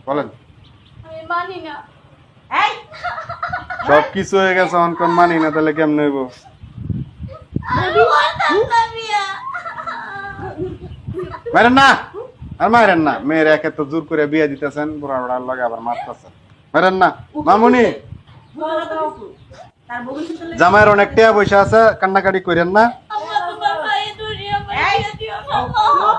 বলেন। আমি মানি না। এই সব কিছু হয়ে গেছে, অনকন মানি না, তাহলে কেমন হইব? আমি করতাম না বিয়া। মারেন না, আর মারেন না। মেয়ের একে তো জোর করে বিয়ে দিতেছেন, বুড়া বুড়ার লগে আবার মারতেছেন। মারেন না মামুনি। তার ভবিষ্যৎ জামাইয়ের অনেক টাকা পয়সা আছে, কান্নাকাটি করেন না। আমার তো বাবা এই দুনিয়া এই, বিয়া দিও না মা।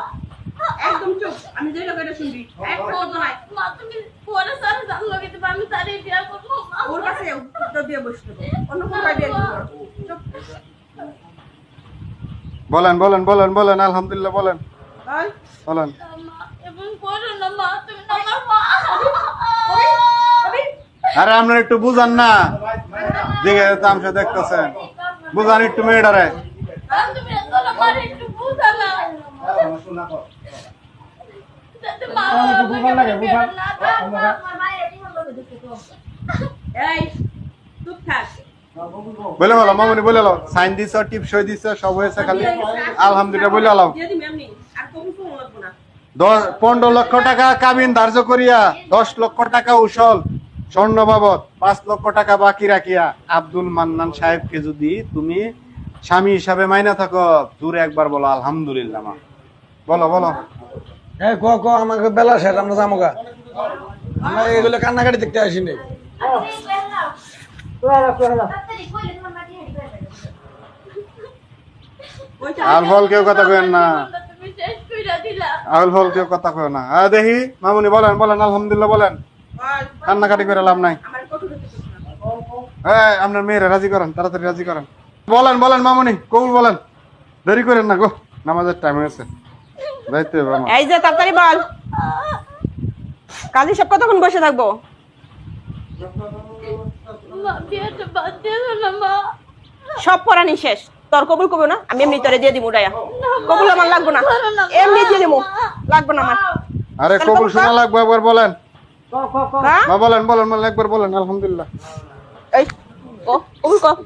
একদম চুপ। আমি যেটা কইটা শুনবি এক কথা নাই। মা তুমি পরে সারা জান লগে দিবা, আমি তারে বিয়া করব মা। ওর কাছে উত্তর দিয়ে বসতে হবে। অন্য কোনো আইডিয়া দিতে হবে। চুপ। বলেন বলেন বলেন বলেন, আলহামদুলিল্লাহ বলেন এই, বলেন। মা এবং করো না মা, তুমি না আমার মা। কবি, আরে আপনার একটু বুঝান না, দিকে তামসা দেখতেছেন, বুঝান একটু মেয়েটারে। তুমি আসলে আমার একটু বুঝা না। যাতে মা আমাকে বিয়া না দেয়। আমার মায়ের জীবন লগে দেখতে তো। এই, চুপ থাক। বলে বলো মামুনি, বলে লো। সাইন দিছ, টিপসই দিছ, সব হয়েছে, খালি আলহামদুলিল্লাহ বলে আলাও। দিয়ে দিবি এমনি। আর কবি ফোন লাগবো না। 15 লক্ষ টাকা কাবিন ধার্য করিয়া 10 লক্ষ টাকা উসল স্বর্ণ বাবদ 5 লক্ষ টাকা বাকি রাখিয়া আব্দুল মান্নান সাহেবকে যদি তুমি স্বামী হিসাবে মাইনা থাকো, দূরে একবার বলো আলহামদুলিল্লাহ। মা বলো বলো। হ্যাঁ ক আমাকে বেলা শেষ, আমরা যাবো গা। আমরা এগুলো কান্নাকাটি দেখতে আসিনি। ওইটা আল ফল কেউ কথা কেন না, তুমি শেষ কইরা দিলা। আল ফল কেউ কথা কেউ না। দেখি মামুনি বলেন বলেন আলহামদুলিল্লাহ বলেন, বল, কান্নাকাটি করে লাভ নাই। আমার কত করতে না। আপনার মেয়েরা রাজি করেন, তাড়াতাড়ি রাজি করেন। বলেন বলেন মামুনি, কবুল বলেন, দেরি করেন না গো, নামাজের টাইম হয়েছে, যাইতে হবে আমার। এই যে তাড়াতাড়ি বল। কালি সব কতক্ষণ বসে থাকবো? মা বিয়েটা বাদ দিও না মা। সব পড়ানি শেষ। তোর কবুল কবো না, আমি এমনি তোরে দিয়ে দিব উড়াইয়া। কবুল আমার লাগবো না, এমনি দিয়ে দিব, লাগবো না আমার। আরে কবুল শোনা লাগবে, একবার বলেন। হ্যাঁ? মা বলেন বলেন বলেন, একবার বলেন আলহামদুলিল্লাহ। এই ও কবুল কর।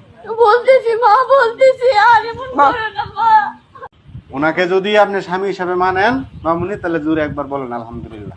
বলতেছি মা, বলতেছি, আর এমন করো না মা। ওনাকে যদি আপনি স্বামী হিসাবে মানেন মামুনি, তাহলে জোরে একবার বলেন আলহামদুলিল্লাহ।